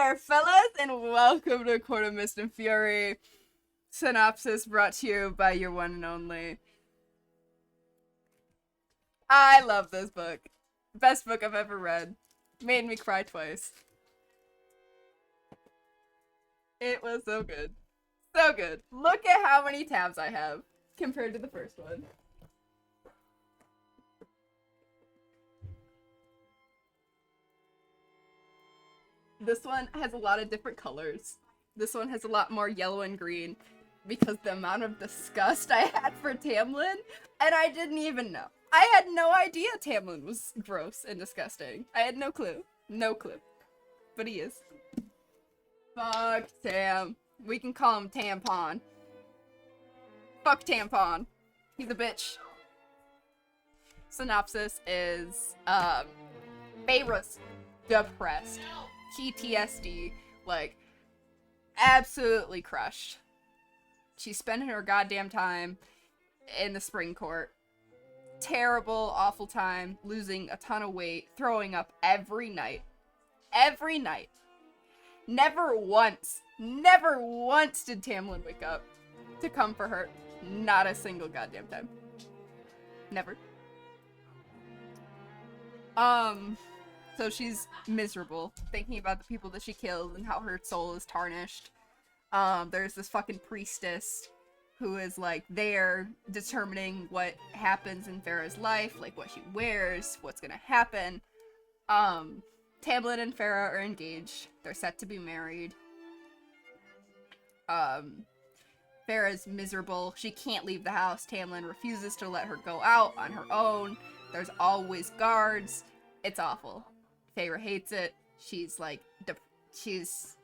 there, fellas, and welcome to Court of Mist and Fury. Synopsis brought to you by your one and only. I love this book. Best book I've ever read. Made me cry twice. It was so good. So good. Look at how many tabs I have compared to the first one. This one has a lot of different colors. This one has a lot more yellow and green because the amount of disgust I had for Tamlin, and I didn't even know. I had no idea Tamlin was gross and disgusting. I had no clue. No clue. But he is. Fuck Tam. We can call him Tampon. Fuck Tampon. He's a bitch. Synopsis is, Feyre's depressed. PTSD, like, absolutely crushed. She's spending her goddamn time in the spring court. Terrible, awful time, losing a ton of weight, throwing up every night. Every night. Never once did Tamlin wake up to come for her. Not a single goddamn time. Never. So she's miserable, thinking about the people that she killed and how her soul is tarnished. There's this fucking priestess who is, like, there determining what happens in Feyre's life, like what she wears, what's gonna happen. Tamlin and Feyre are engaged. They're set to be married. Feyre's miserable. She can't leave the house. Tamlin refuses to let her go out on her own. There's always guards. It's awful. Feyre hates it. She's like, she's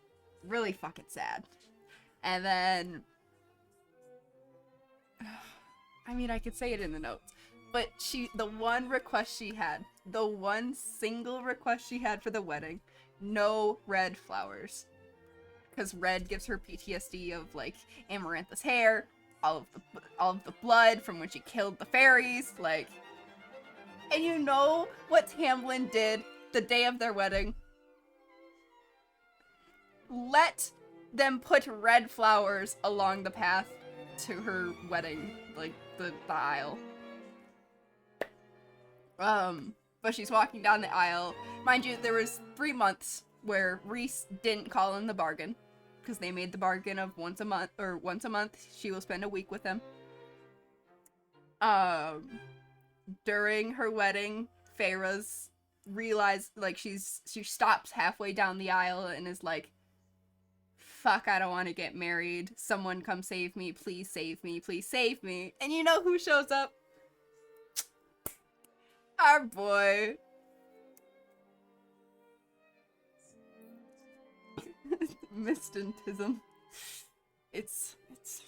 really fucking sad. And then, I mean, I could say it in the notes, but the one request she had, the one single request she had for the wedding, no red flowers. Because red gives her PTSD of, like, Amarantha's hair, all of the blood from when she killed the fairies, like. And you know what Tamlin did the day of their wedding? Let them put red flowers along the path to her wedding, like the aisle. But she's walking down the aisle. Mind you, there was 3 months where Rhys didn't call in the bargain, because they made the bargain of once a month she will spend a week with him. During her wedding, Feyre's realized, like, she stops halfway down the aisle and is like, fuck, I don't want to get married. Someone come save me. Please save me. Please save me. And you know who shows up? Our boy. Mystantism. It's so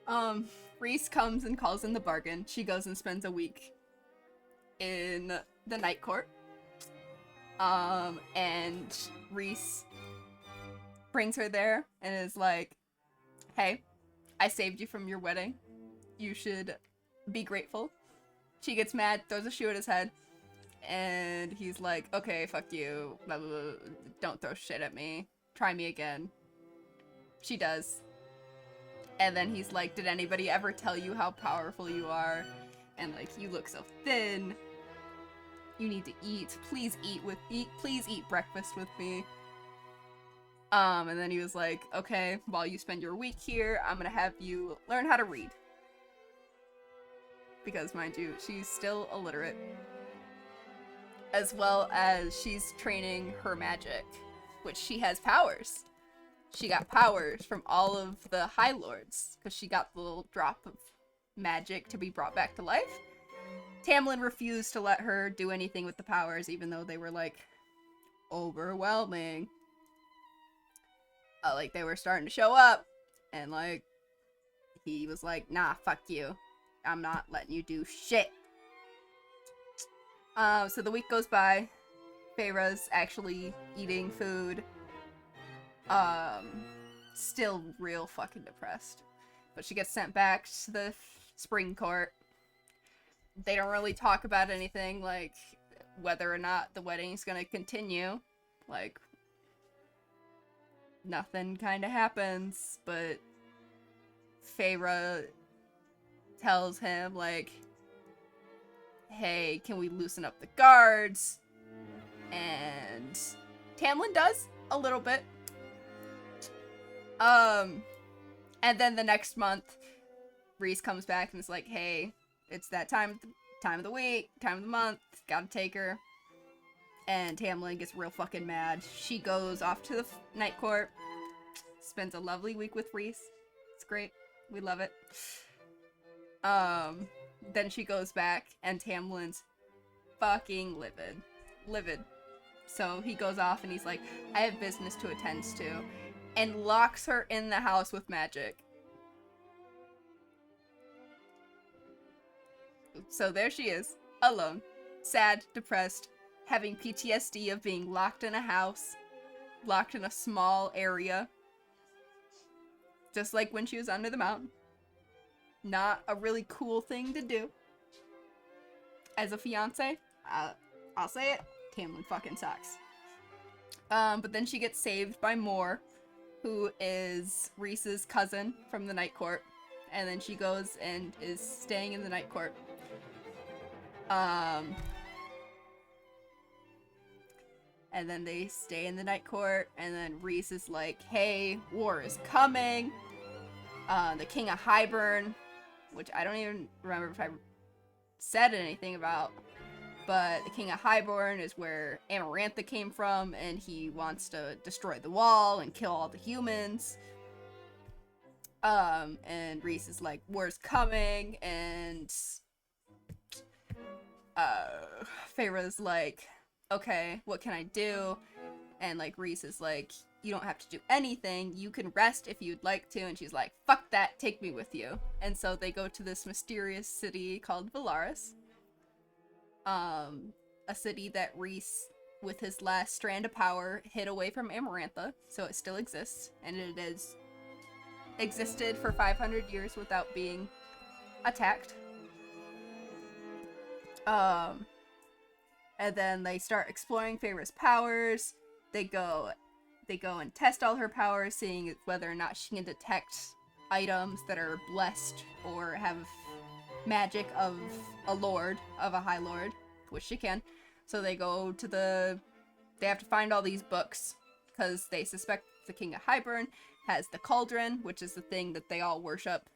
good. Rhys comes and calls in the bargain. She goes and spends a week in the night court. And Rhys brings her there and is like, hey, I saved you from your wedding. You should be grateful. She gets mad, throws a shoe at his head, and he's like, okay, fuck you. Blah, blah, blah. Don't throw shit at me. Try me again. She does. And then he's like, did anybody ever tell you how powerful you are? And, like, you look so thin. You need to eat. Please eat breakfast with me. And then he was like, okay, while you spend your week here, I'm gonna have you learn how to read. Because, mind you, she's still illiterate. As well as she's training her magic, which she has powers. She got powers from all of the High Lords, because she got the little drop of magic to be brought back to life. Tamlin refused to let her do anything with the powers, even though they were, like, overwhelming. Like, they were starting to show up, and, like, he was like, nah, fuck you. I'm not letting you do shit. So the week goes by. Feyre's actually eating food. Still real fucking depressed. But she gets sent back to the spring court. They don't really talk about anything, like, whether or not the wedding's gonna continue. Like, nothing kind of happens, but Feyre tells him, like, hey, can we loosen up the guards? And Tamlin does a little bit. And then the next month, Rhys comes back and is like, hey, it's that time of the week, time of the month, gotta take her. And Tamlin gets real fucking mad. She goes off to the night court, spends a lovely week with Rhys. It's great. We love it. Then she goes back, and Tamlin's fucking livid. Livid. So he goes off, and he's like, I have business to attend to, and locks her in the house with magic. So there she is, alone, sad, depressed, having PTSD of being locked in a house, locked in a small area, just like when she was under the mountain. Not a really cool thing to do. As a fiance, I'll say it, Tamlin fucking sucks. But then she gets saved by Moore, who is Rhys's cousin from the night court, and then she goes and is staying in the night court. And then they stay in the night court, and then Rhys is like, hey, war is coming. The King of Highburn, which I don't even remember if I said anything about, but the King of Highburn is where Amarantha came from, and he wants to destroy the wall and kill all the humans. And Rhys is like, war's coming, and Feyre's like, okay, what can I do? And like Rhys is like, you don't have to do anything, you can rest if you'd like to. And she's like, fuck that, take me with you. And so they go to this mysterious city called Valaris, a city that Rhys, with his last strand of power, hid away from Amarantha, so it still exists, and it has existed for 500 years without being attacked. And then they start exploring Feyre's powers. They go and test all her powers, seeing whether or not she can detect items that are blessed or have magic of a lord, of a high lord, which she can. So they have to find all these books, because they suspect the King of Highburn has the cauldron, which is the thing that they all worship,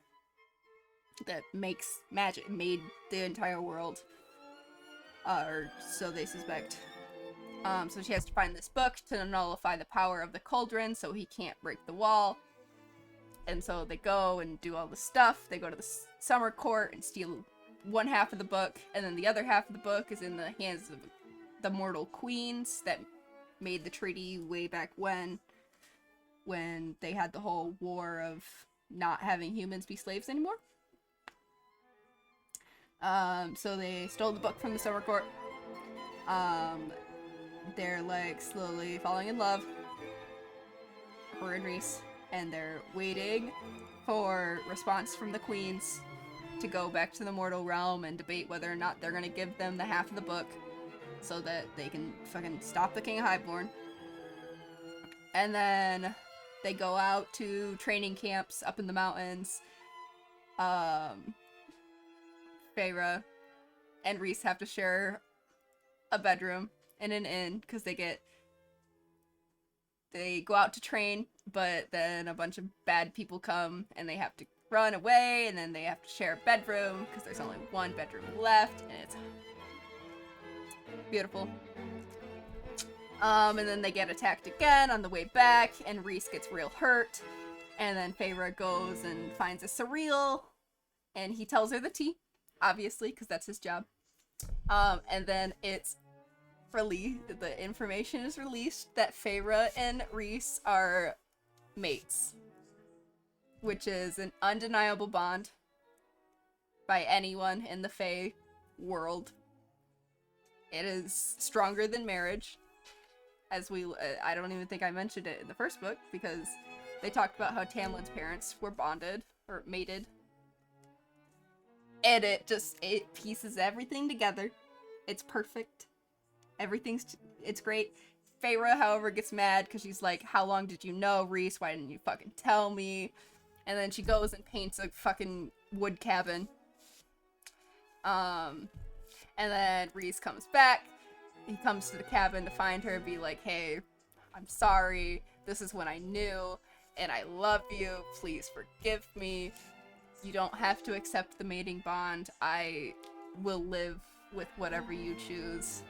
that makes magic, made the entire world. Or so they suspect. So she has to find this book to nullify the power of the cauldron, so he can't break the wall. And so they go and do all the stuff. They go to the summer court and steal one half of the book, and then the other half of the book is in the hands of the mortal queens that made the treaty way back when they had the whole war of not having humans be slaves anymore. So they stole the book from the summer court. They're like slowly falling in love, her and Rhys, and they're waiting for response from the queens to go back to the mortal realm and debate whether or not they're gonna give them the half of the book so that they can fucking stop the King of Highborn. And then they go out to training camps up in the mountains. Feyre and Rhys have to share a bedroom in an inn because they go out to train, but then a bunch of bad people come and they have to run away, and then they have to share a bedroom because there's only one bedroom left, and it's beautiful. And then they get attacked again on the way back, and Rhys gets real hurt, and then Feyre goes and finds a surreal, and he tells her the tea, obviously, because that's his job. And then it's the information is released that Feyre and Rhys are mates, which is an undeniable bond by anyone in the Fae world. It is stronger than marriage, as I don't even think I mentioned it in the first book, because they talked about how Tamlin's parents were bonded, or mated. And it pieces everything together. It's perfect. It's great. Feyre, however, gets mad because she's like, how long did you know, Rhys? Why didn't you fucking tell me? And then she goes and paints a fucking wood cabin. And then Rhys comes back. He comes to the cabin to find her and be like, hey, I'm sorry. This is when I knew. And I love you. Please forgive me. You don't have to accept the mating bond. I will live with whatever you choose.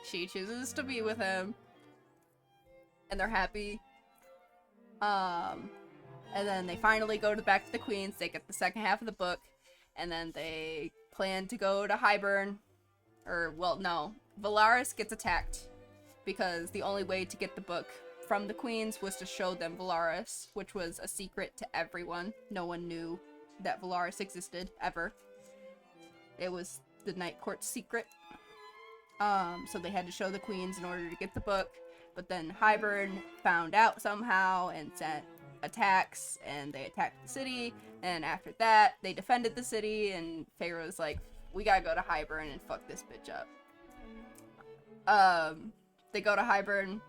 She chooses to be with him. And they're happy. And then they finally go back to the Queens. They get the second half of the book. And then they plan to go to Highburn. Or, well, no. Valaris gets attacked. Because the only way to get the book from the Queens was to show them Valaris. Which was a secret to everyone. No one knew that Valaris existed, ever. It was the Night Court's secret. So they had to show the Queens in order to get the book. But then Highburn found out somehow and sent attacks, and they attacked the city. And after that, they defended the city, and Feyre was like, we gotta go to Highburn and fuck this bitch up. They go to Highburn.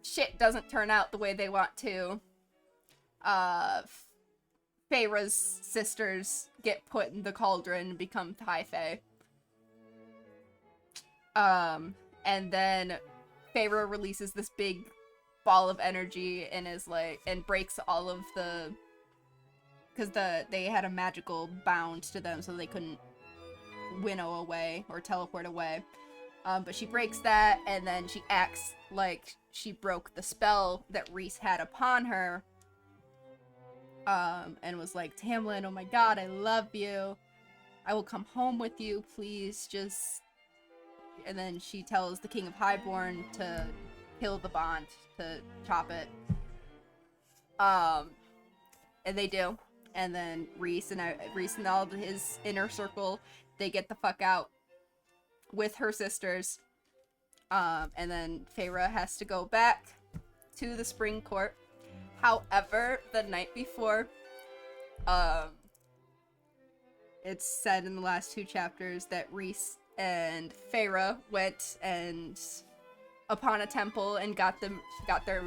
Shit doesn't turn out the way they want to. Feyre's sisters get put in the cauldron and become High Fae. And then Feyre releases this big ball of energy and is like, and breaks all of the, because they had a magical bound to them, so they couldn't winnow away or teleport away. But she breaks that, and then she acts like she broke the spell that Rhys had upon her. And was like, Tamlin, oh my god, I love you. I will come home with you, please, just... And then she tells the King of Highborn to kill the bond, to chop it. And they do. And then Rhys and all of his inner circle, they get the fuck out with her sisters. And then Feyre has to go back to the Spring Court. However, the night before, it's said in the last 2 chapters that Rhys and Feyre went and upon a temple and got their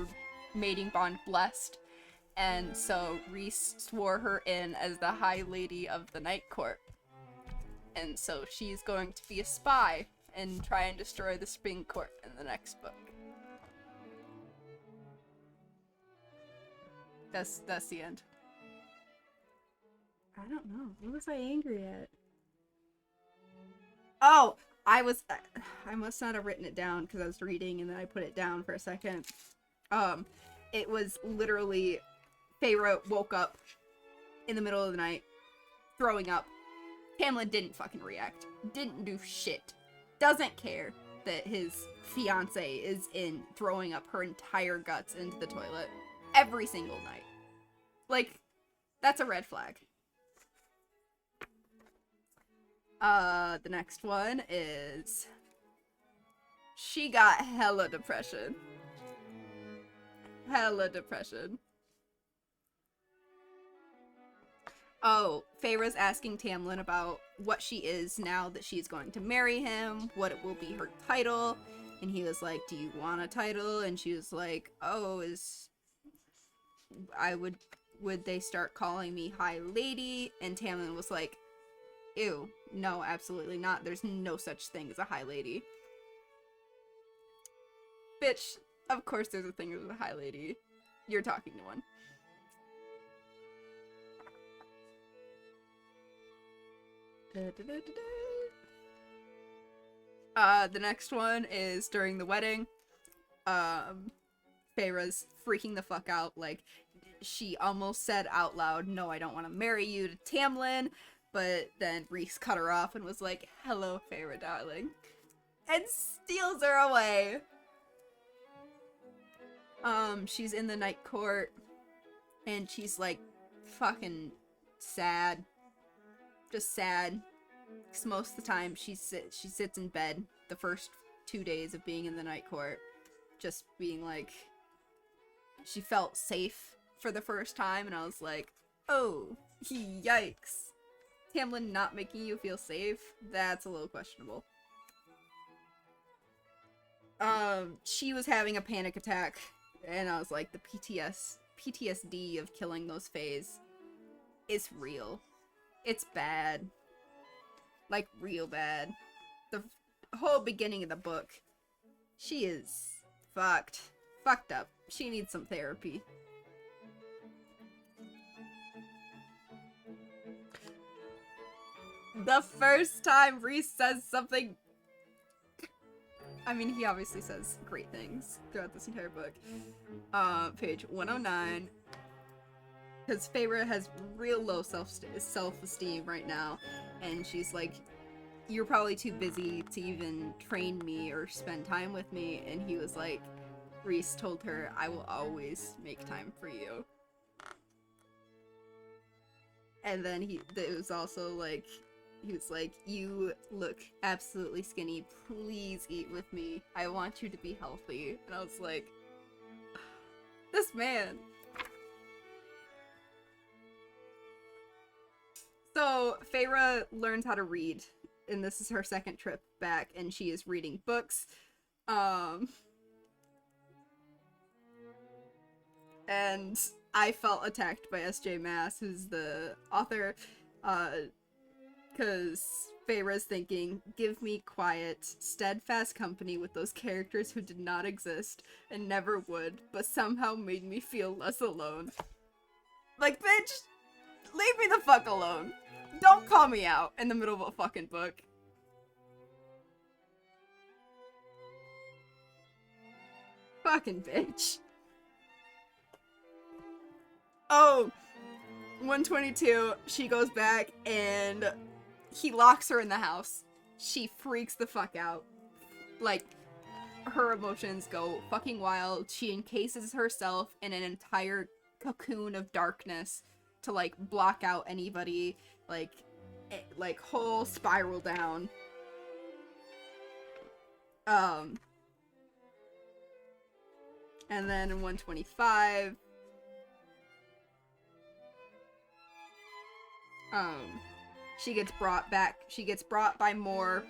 mating bond blessed. And so Rhys swore her in as the High Lady of the Night Court. And so she's going to be a spy and try and destroy the Spring Court in the next book. That's the end. I don't know. What was I angry at? Oh, I must not have written it down because I was reading and then I put it down for a second. It was literally Feyre woke up in the middle of the night, throwing up. Tamlin didn't fucking react. Didn't do shit. Doesn't care that his fiance is throwing up her entire guts into the toilet every single night. Like, that's a red flag. The next one is she got hella depression. Hella depression. Oh, Feyre's asking Tamlin about what she is now that she's going to marry him, what it will be her title, and he was like, do you want a title? And she was like, oh, would they start calling me High Lady? And Tamlin was like, ew, no, absolutely not. There's no such thing as a High Lady. Bitch, of course there's a thing as a High Lady. You're talking to one. The next one is during the wedding. Feyre's freaking the fuck out. Like, she almost said out loud, no, I don't want to marry you, to Tamlin. But then Rhys cut her off and was like, hello, Feyre, darling. And steals her away. She's in the Night Court. And she's like, fucking sad. Just sad. Because most of the time she sits in bed the first 2 days of being in the Night Court. Just being like, she felt safe for the first time. And I was like, oh, yikes. Tamlin not making you feel safe? That's a little questionable. She was having a panic attack, and I was like, the PTSD of killing those Fays is real. It's bad. Like, real bad. The whole beginning of the book, she is fucked. Fucked up. She needs some therapy. The first time Rhys says something... I mean, he obviously says great things throughout this entire book. Page 109. Because Feyre has real low self-esteem right now. And she's like, you're probably too busy to even train me or spend time with me. And he was like, Rhys told her, I will always make time for you. And then it was also like, he was like, you look absolutely skinny. Please eat with me. I want you to be healthy. And I was like, this man. So, Feyre learns how to read. And this is her second trip back. And she is reading books. And I felt attacked by S.J. Maas, who's the author. Because Feyre's thinking, give me quiet, steadfast company with those characters who did not exist and never would, but somehow made me feel less alone. Like, bitch, leave me the fuck alone. Don't call me out in the middle of a fucking book. Fucking bitch. Oh, 122, she goes back and he locks her in the house. She freaks the fuck out. Like, her emotions go fucking wild. She encases herself in an entire cocoon of darkness to, like, block out anybody. Like whole spiral down. And then in 125... she gets brought by Moore,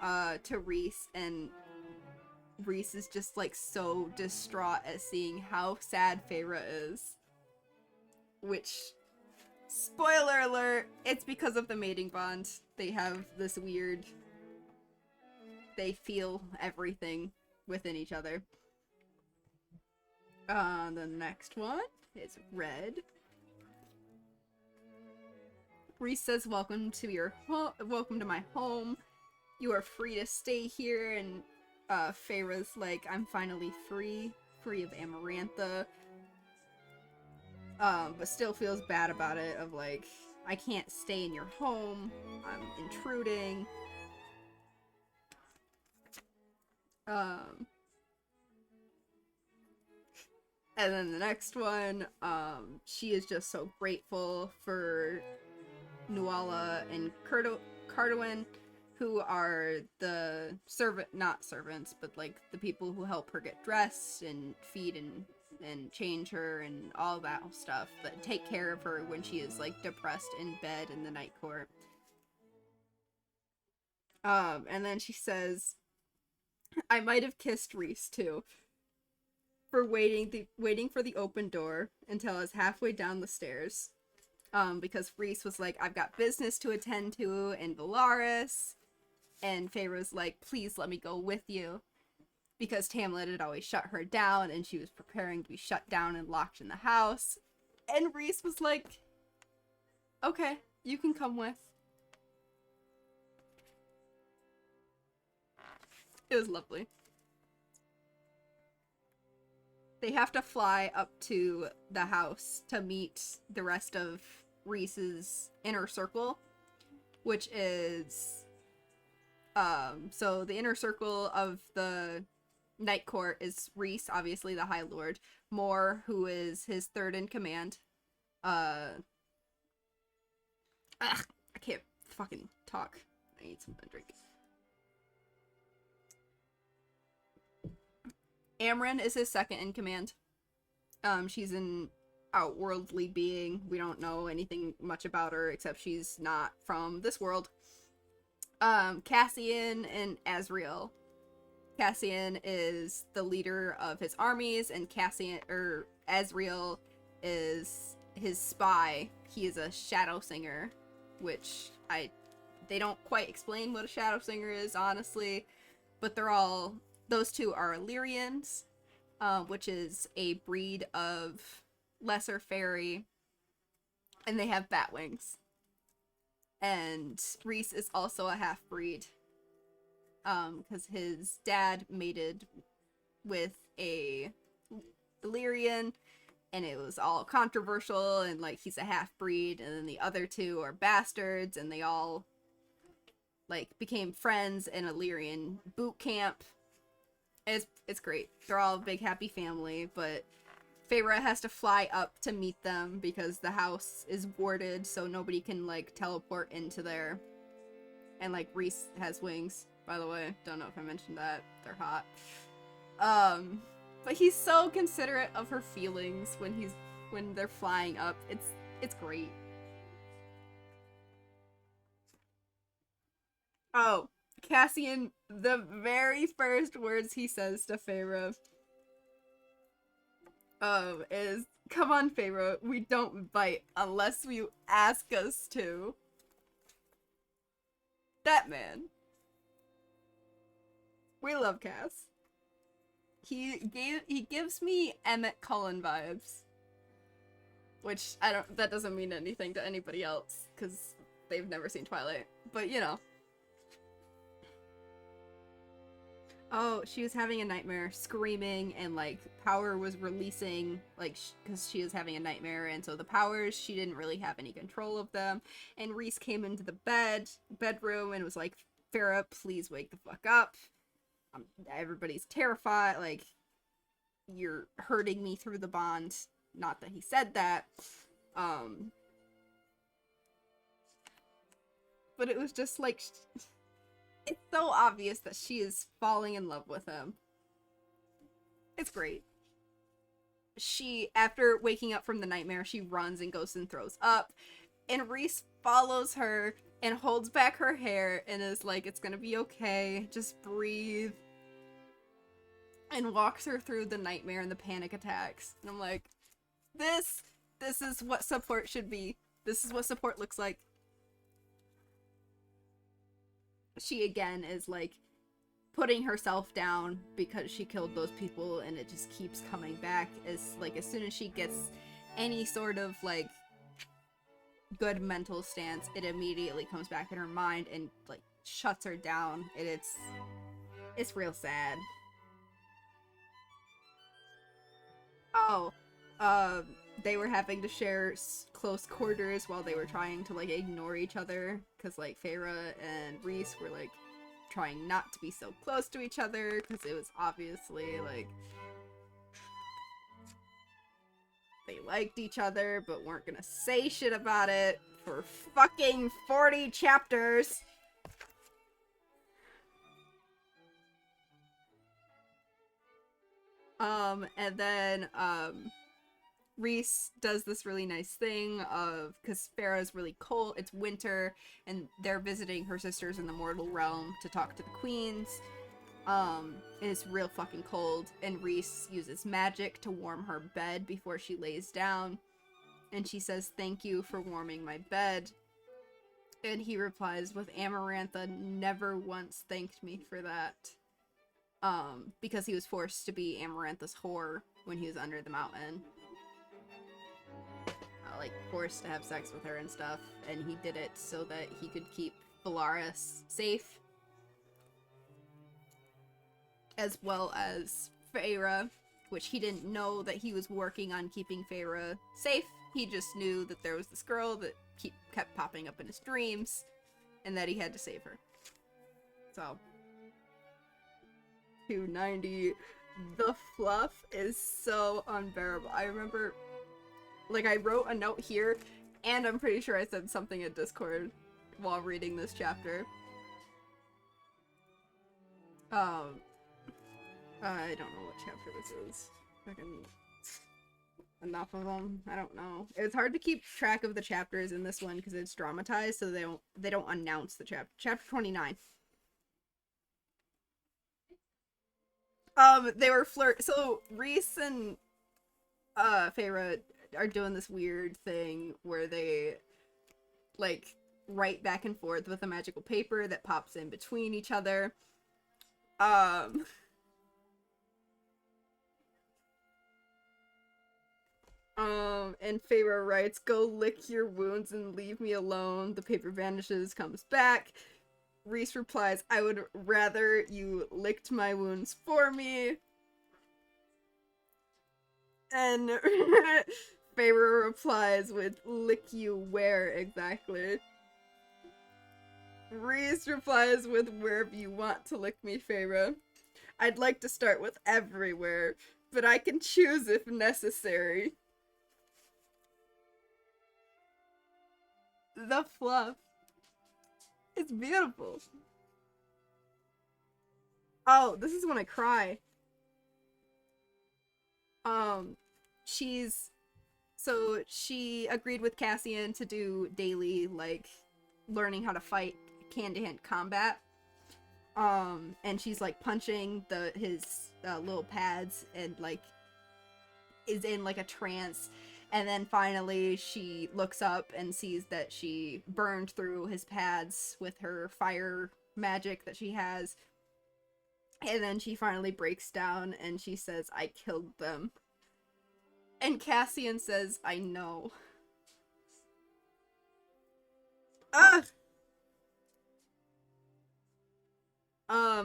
to Rhys, and Rhys is just, like, so distraught at seeing how sad Feyre is. Which, spoiler alert, it's because of the mating bond. They have this weird... They feel everything within each other. The next one is Red. Rhys says, welcome to my home. You are free to stay here. And Feyre's like, I'm finally free of Amarantha. But still feels bad about it, of like, I can't stay in your home. I'm intruding. And then the next one, she is just so grateful for Nuala and Cardowen, who are the not servants, but like the people who help her get dressed and feed and change her and all that stuff, that take care of her when she is like depressed in bed in the night court. And then she says, I might have kissed Rhys too, for waiting for the open door until I was halfway down the stairs. Because Rhys was like, I've got business to attend to in Valaris. And Feyre's like, please let me go with you. Because Tamlin had always shut her down, and she was preparing to be shut down and locked in the house. And Rhys was like, okay, you can come with. It was lovely. They have to fly up to the house to meet the rest of Rhys's inner circle, which is, so the inner circle of the Night Court is Rhys, obviously the High Lord, Moore, who is his third in command, I can't fucking talk. I need something to drink. Amren is his second in command. She's an outworldly being. We don't know anything much about her except she's not from this world. Cassian and Azriel. Cassian is the leader of his armies, and Azriel is his spy. He is a shadow singer, which they don't quite explain what a shadow singer is, honestly, but those two are Illyrians, which is a breed of lesser fairy, and they have bat wings. And Rhys is also a half-breed, because his dad mated with a Illyrian, and it was all controversial, and like he's a half-breed, and then the other two are bastards, and they all like became friends in Illyrian boot camp. It's great. They're all a big happy family, but Feyre has to fly up to meet them because the house is warded, so nobody can like teleport into there. And like Rhys has wings, by the way. Don't know if I mentioned that. They're hot. But he's so considerate of her feelings when they're flying up. It's great. Oh, Cassian, the very first words he says to Feyre is, "Come on, Feyre, we don't bite unless you ask us to." That man. We love Cass. He gives me Emmett Cullen vibes. Which, that doesn't mean anything to anybody else, because they've never seen Twilight. But, you know. Oh, she was having a nightmare, screaming, and, like, power was releasing, like, because she was having a nightmare, and so the powers, she didn't really have any control of them, and Rhys came into the bedroom, and was like, "Feyre, please wake the fuck up. Everybody's terrified, like, you're hurting me through the bond." Not that he said that, but it was just, like, it's so obvious that she is falling in love with him. It's great. After waking up from the nightmare, she runs and goes and throws up. And Rhys follows her and holds back her hair and is like, "It's gonna be okay. Just breathe." And walks her through the nightmare and the panic attacks. And I'm like, this is what support should be. This is what support looks like. She again is like putting herself down because she killed those people, and it just keeps coming back. As soon as she gets any sort of like good mental stance, it immediately comes back in her mind and like shuts her down, and it's real sad. Oh, they were having to share close quarters while they were trying to like ignore each other, because like Feyre and Rhys were like trying not to be so close to each other because it was obviously like they liked each other but weren't gonna say shit about it for fucking 40 chapters. And then Rhys does this really nice thing of, because Farah's really cold, it's winter, and they're visiting her sisters in the mortal realm to talk to the queens. And it's real fucking cold, and Rhys uses magic to warm her bed before she lays down. And she says, "Thank you for warming my bed." And he replies with, "Amarantha never once thanked me for that." Because he was forced to be Amarantha's whore when he was under the mountain. Like, forced to have sex with her and stuff, and he did it so that he could keep Valaris safe. As well as Feyre, which he didn't know that he was working on keeping Feyre safe. He just knew that there was this girl that kept popping up in his dreams, and that he had to save her. So, 290. The fluff is so unbearable. I remember, like, I wrote a note here, and I'm pretty sure I said something in Discord while reading this chapter. I don't know what chapter this is. Fucking enough of them. I don't know. It's hard to keep track of the chapters in this one because it's dramatized, so they don't announce the chapter. Chapter 29. They were so Rhys and Feyre are doing this weird thing where they like write back and forth with a magical paper that pops in between each other. Um and Feyre writes, "Go lick your wounds and leave me alone." The paper vanishes, comes back. Rhys replies, "I would rather you licked my wounds for me." And Feyre replies with, "Lick you where exactly?" Rhys replies with, "Wherever you want to lick me, Feyre. I'd like to start with everywhere, but I can choose if necessary." The fluff. It's beautiful. Oh, this is when I cry. Um, she's she agreed with Cassian to do daily like learning how to fight hand-to-hand combat. And she's like punching his little pads and like is in like a trance. And then finally she looks up and sees that she burned through his pads with her fire magic that she has. And then she finally breaks down and she says, "I killed them." And Cassian says, "I know." Ugh!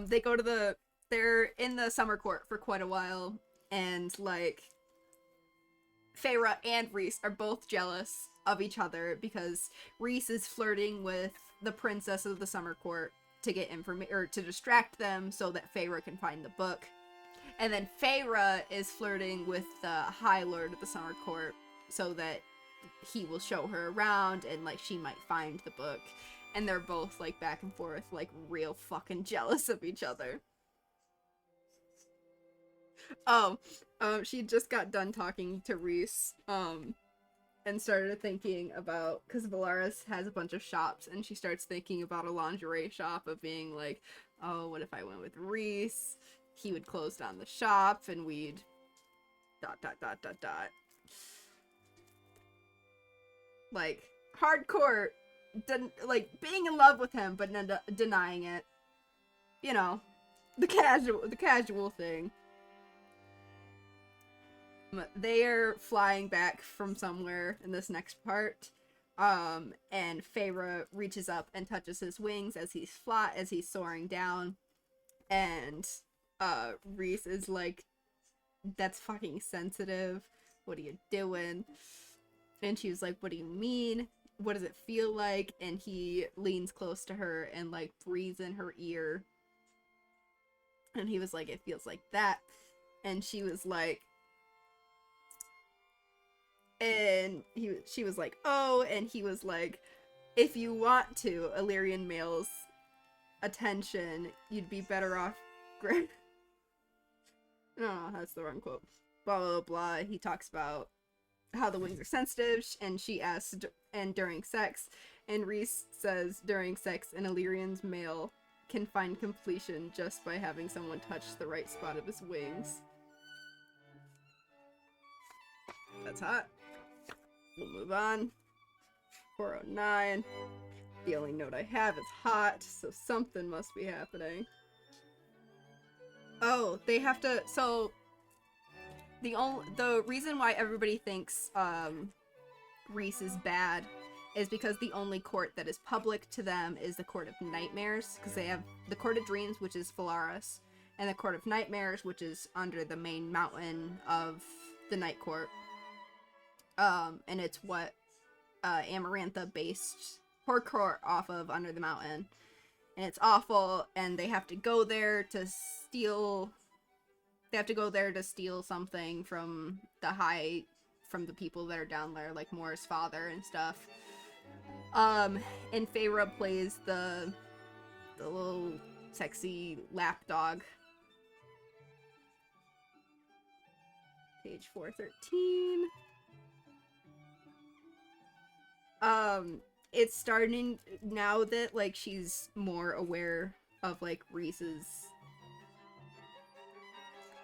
They go to they're in the summer court for quite a while, and like Feyre and Rhys are both jealous of each other because Rhys is flirting with the princess of the summer court to get information or to distract them so that Feyre can find the book. And then Feyre is flirting with the High Lord of the summer court so that he will show her around and like she might find the book. And they're both like back and forth, like real fucking jealous of each other. Oh, she just got done talking to Rhys, and started thinking about, because Valaris has a bunch of shops, and she starts thinking about a lingerie shop of being like, oh, what if I went with Rhys? He would close down the shop, and we'd dot dot dot dot dot. Like hardcore, like being in love with him, but denying it. You know, the casual thing. They're flying back from somewhere in this next part, and Feyre reaches up and touches his wings as he's soaring down, and Rhys is like, "That's fucking sensitive. What are you doing?" And she was like, "What do you mean? What does it feel like?" And he leans close to her and like breathes in her ear, and he was like, "It feels like that." And she was like, she was like, "Oh," and he was like, "If you want to Illyrian male's attention, you'd be better off." No, that's the wrong quote. Blah blah blah. He talks about how the wings are sensitive, and she asks, and during sex, and Rhys says during sex, an Illyrian's male can find completion just by having someone touch the right spot of his wings. That's hot. We'll move on. 409. The only note I have is hot, so something must be happening. Oh, they have to. So the reason why everybody thinks Rhys is bad is because the only court that is public to them is the Court of Nightmares, because they have the Court of Dreams, which is Valaris, and the Court of Nightmares, which is under the main mountain of the Night Court. And it's what Amarantha based her court off of, under the mountain. And it's awful, and they have to go there to steal. They have to go there to steal something from the people that are down there, like Mora's father and stuff. And Feyre plays the little sexy lapdog. Page 413. It's starting now that like she's more aware of like Rhys's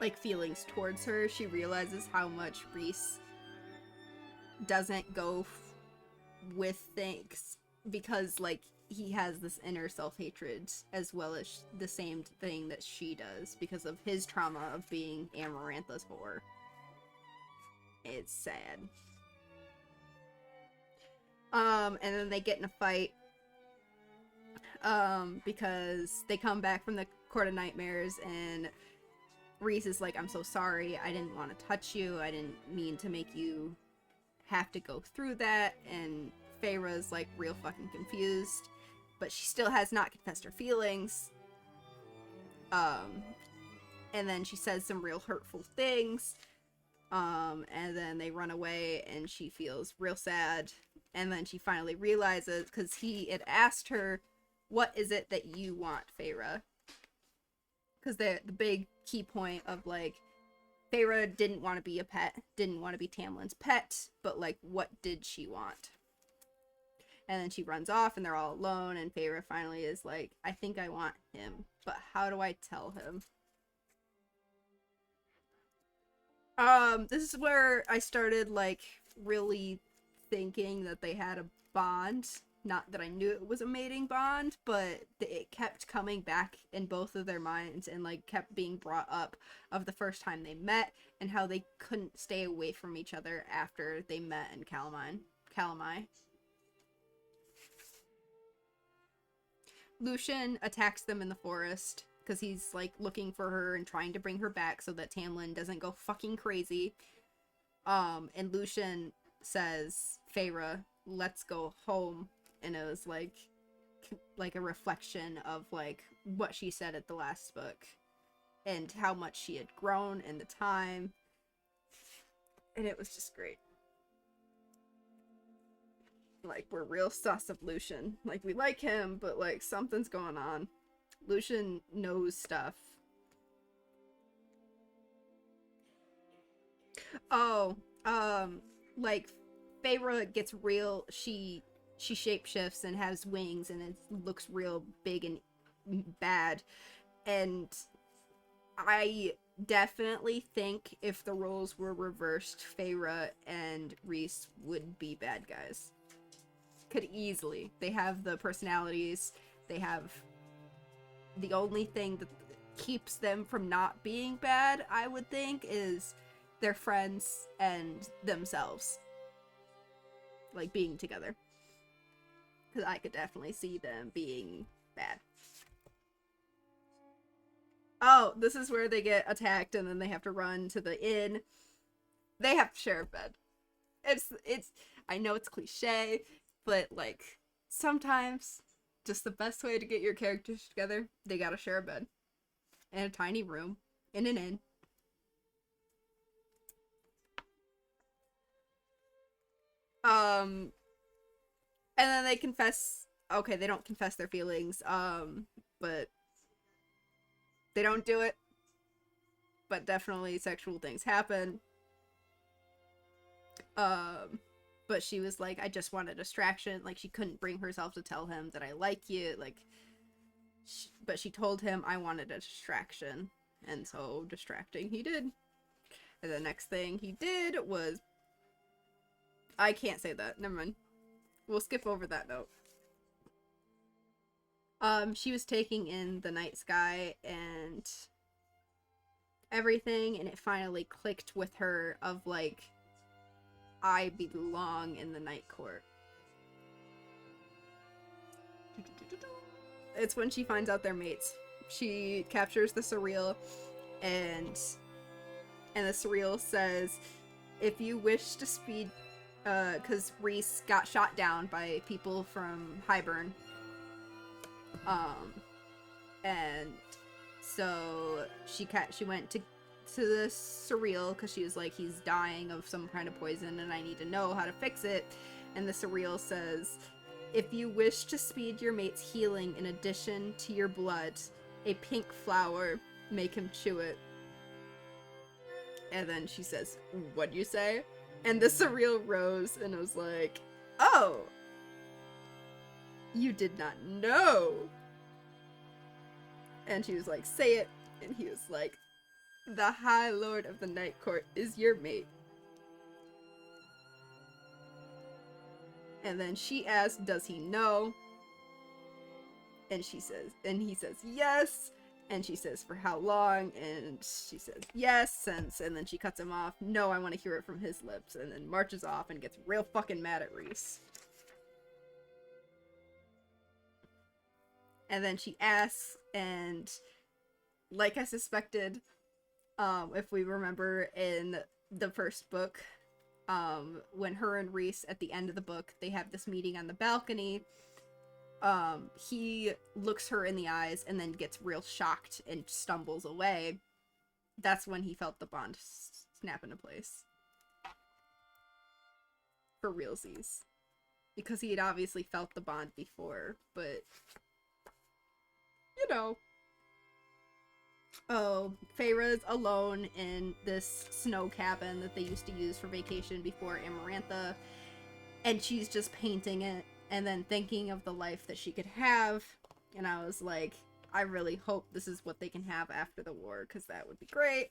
like feelings towards her, she realizes how much Rhys doesn't go with things because like he has this inner self-hatred as well as the same thing that she does because of his trauma of being Amarantha's whore. It's sad. And then they get in a fight because they come back from the Court of Nightmares and Rhys is like, I'm so sorry, I didn't want to touch you, I didn't mean to make you have to go through that, and Feyre's like real fucking confused, but she still has not confessed her feelings. And then she says some real hurtful things, and then they run away and she feels real sad, and then she finally realizes, because he had asked her, what is it that you want, Feyre? Because the big key point of like, Feyre didn't want to be a pet, didn't want to be Tamlin's pet, but like, what did she want? And then she runs off and they're all alone, and Feyre finally is like, I think I want him, but how do I tell him? This is where I started like really thinking that they had a bond. Not that I knew it was a mating bond, but it kept coming back in both of their minds and like kept being brought up of the first time they met and how they couldn't stay away from each other after they met in Calamai. Lucian attacks them in the forest because he's like looking for her and trying to bring her back so that Tamlin doesn't go fucking crazy. And Lucian says, Feyre, let's go home. And it was like a reflection of like what she said at the last book and how much she had grown in the time, and it was just great. Like, we're real sus of Lucian. Like, we like him, but like something's going on. Lucian knows stuff. Oh, like Feyre gets real. She shapeshifts and has wings and it looks real big and bad, and I definitely think if the roles were reversed, Feyre and Rhys would be bad guys. Could easily. They have the personalities, they have the only thing that keeps them from not being bad, I would think, is their friends and themselves, like being together. Because I could definitely see them being bad. Oh, this is where they get attacked and then they have to run to the inn. They have to share a bed. It's I know it's cliche, but like sometimes just the best way to get your characters together, they gotta share a bed. In a tiny room. In an inn. And then they confess. Okay, they don't confess their feelings, but they don't do it. But definitely sexual things happen. But she was like, I just want a distraction. Like, she couldn't bring herself to tell him that I like you. Like, but she told him I wanted a distraction. And so, distracting he did. And the next thing he did was... I can't say that. Never mind. We'll skip over that note. She was taking in the night sky and everything, and it finally clicked with her of like, I belong in the night court. It's when she finds out they're mates. She captures the surreal, and the surreal says, if you wish to speed, because Rhys got shot down by people from Highburn. And so she went to the surreal because she was like, he's dying of some kind of poison and I need to know how to fix it. And the surreal says, if you wish to speed your mate's healing in addition to your blood, a pink flower, make him chew it. And then she says, what'd you say? And the surreal rose and was like, oh, you did not know. And she was like, say it. And he was like, The High Lord of the Night Court is your mate. And then she asks, does he know? And he says, yes. And she says, for how long? And she says, yes. And then she cuts him off. No, I want to hear it from his lips. And then marches off and gets real fucking mad at Rhys. And then she asks, and like I suspected, if we remember in the first book, when her and Rhys at the end of the book, they have this meeting on the balcony. He looks her in the eyes and then gets real shocked and stumbles away. That's when he felt the bond snap into place. For realsies. Because he had obviously felt the bond before, but you know. Oh, Feyre's alone in this snow cabin that they used to use for vacation before Amarantha, and she's just painting it and then thinking of the life that she could have. And I was like, I really hope this is what they can have after the war, because that would be great.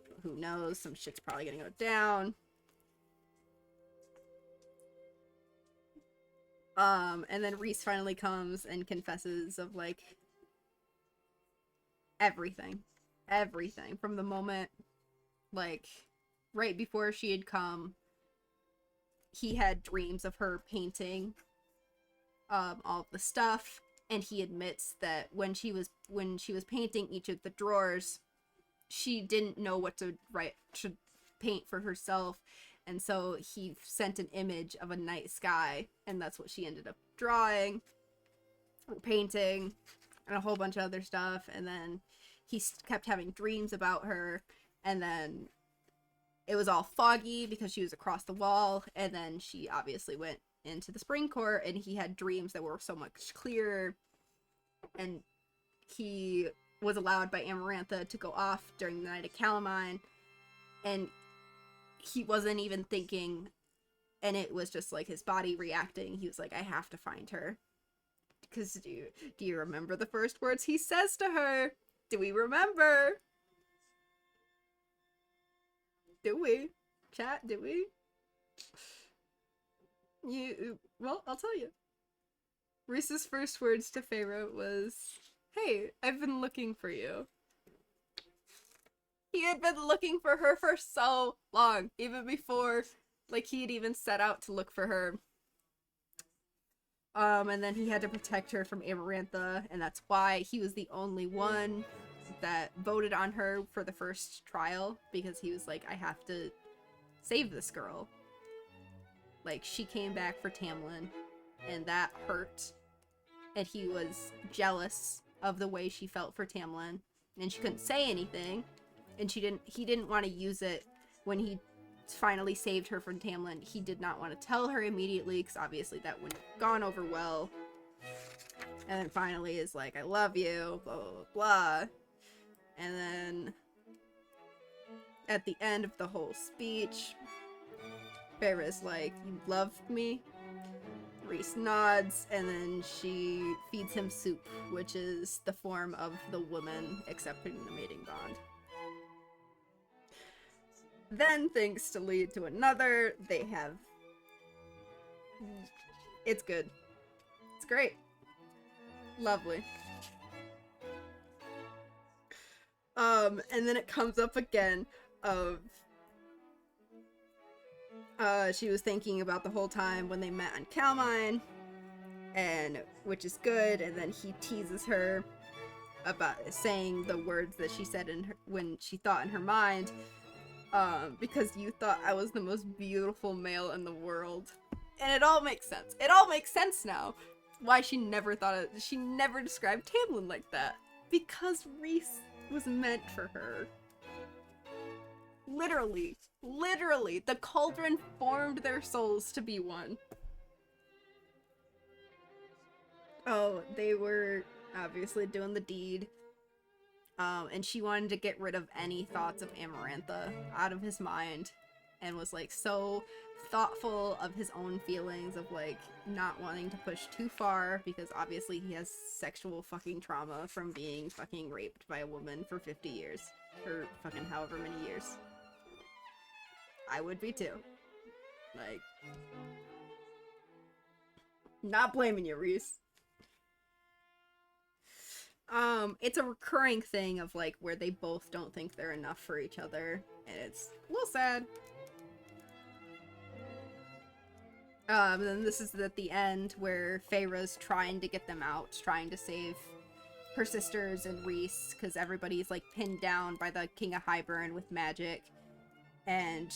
But who knows? Some shit's probably gonna go down. And then Rhys finally comes and confesses of, like, everything from the moment, like, right before she had come, he had dreams of her painting all of the stuff, and he admits that when she was painting each of the drawers, she didn't know what to paint for herself, and so he sent an image of a night sky, and that's what she ended up drawing or painting, and a whole bunch of other stuff. And then he kept having dreams about her, and then it was all foggy because she was across the wall, and then she obviously went into the spring court, and he had dreams that were so much clearer, and he was allowed by Amarantha to go off during the night of Calamine, and he wasn't even thinking, and it was just like his body reacting. He was like, I have to find her. Because do you remember the first words he says to her? Do we remember? Do we? Chat, do we? Well, I'll tell you. Rhys's first words to Feyre was, hey, I've been looking for you. He had been looking for her for so long, even before, like, he had even set out to look for her. And then he had to protect her from Amarantha, and that's why he was the only one that voted on her for the first trial, because he was like, I have to save this girl. Like, she came back for Tamlin, and that hurt, and he was jealous of the way she felt for Tamlin, and she couldn't say anything, and he didn't want to use it when he finally saved her from Tamlin. He did not want to tell her immediately, because obviously that wouldn't have gone over well. And then finally is like, I love you, blah, blah, blah, blah. And then at the end of the whole speech, Feyre's like, you love me? Rhys nods, and then she feeds him soup, which is the form of the woman accepting the mating bond. Then things to lead to another. They have... It's good. It's great. Lovely. And then it comes up again of... she was thinking about the whole time when they met on Calamine, and which is good, and then he teases her about saying the words that she said when she thought in her mind, because you thought I was the most beautiful male in the world. And it all makes sense. It all makes sense now. Why she never described Tamlin like that. Because Rhys was meant for her. Literally, the cauldron formed their souls to be one. Oh, they were obviously doing the deed. And she wanted to get rid of any thoughts of Amarantha out of his mind, and was like so thoughtful of his own feelings of like not wanting to push too far, because obviously he has sexual fucking trauma from being fucking raped by a woman for 50 years. for fucking however many years. I would be too. Like, not blaming you, Rhys. It's a recurring thing of like where they both don't think they're enough for each other, and it's a little sad. Then this is at the end where Feyre's trying to get them out, trying to save her sisters and Rhys, because everybody's like pinned down by the King of Hybern with magic, and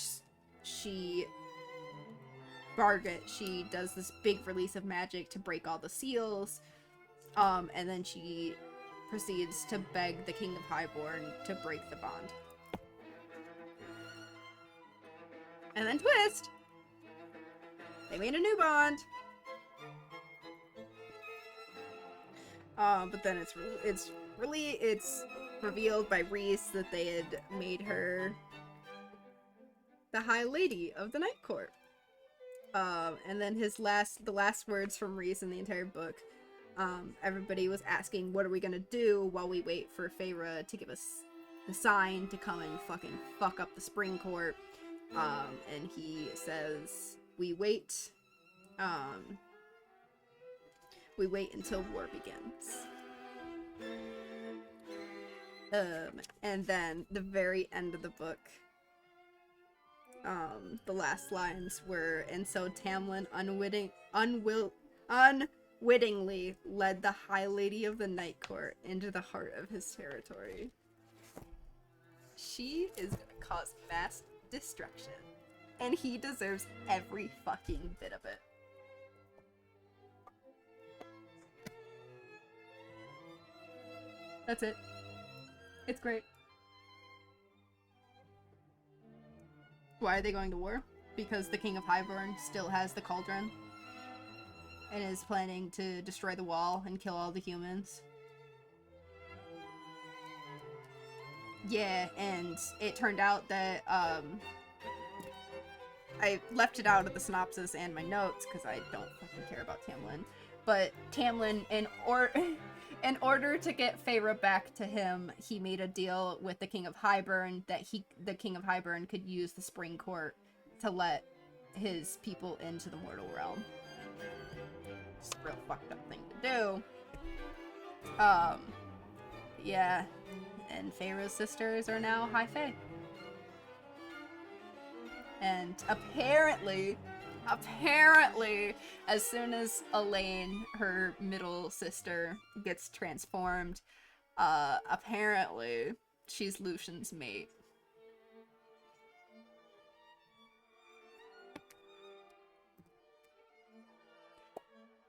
Barget, she does this big release of magic to break all the seals, and then she proceeds to beg the King of Hybern to break the bond. And then twist! They made a new bond! But then it's revealed by Rhys that they had made her the High Lady of the Night Court. And then the last words from Rhys in the entire book, everybody was asking, what are we gonna do while we wait for Feyre to give us the sign to come and fucking fuck up the Spring Court? And he says, we wait until war begins. And then the very end of the book, the last lines were, and so Tamlin unwittingly led the High Lady of the Night Court into the heart of his territory. She is gonna cause mass destruction, and he deserves every fucking bit of it. That's it. It's great. Why are they going to war? Because the King of Hybern still has the cauldron and is planning to destroy the wall and kill all the humans. Yeah, and it turned out that, I left it out of the synopsis and my notes because I don't fucking care about Tamlin. But Tamlin, in order to get Feyre back to him, he made a deal with the King of Hybern that the King of Hybern could use the Spring Court to let his people into the mortal realm. It's a real fucked up thing to do. Yeah, and Feyre's sisters are now High Fae. And apparently, as soon as Elaine, her middle sister, gets transformed, apparently she's Lucian's mate.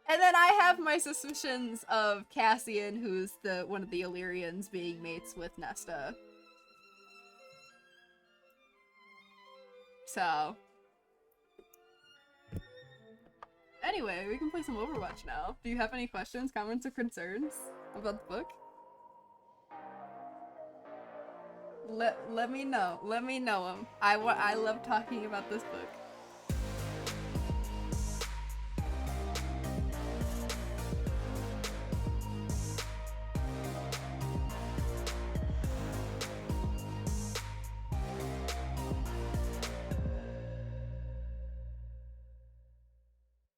And then I have my suspicions of Cassian, who's one of the Illyrians, being mates with Nesta. So, anyway, we can play some Overwatch now. Do you have any questions, comments, or concerns about the book? Let me know. Let me know them. I love talking about this book.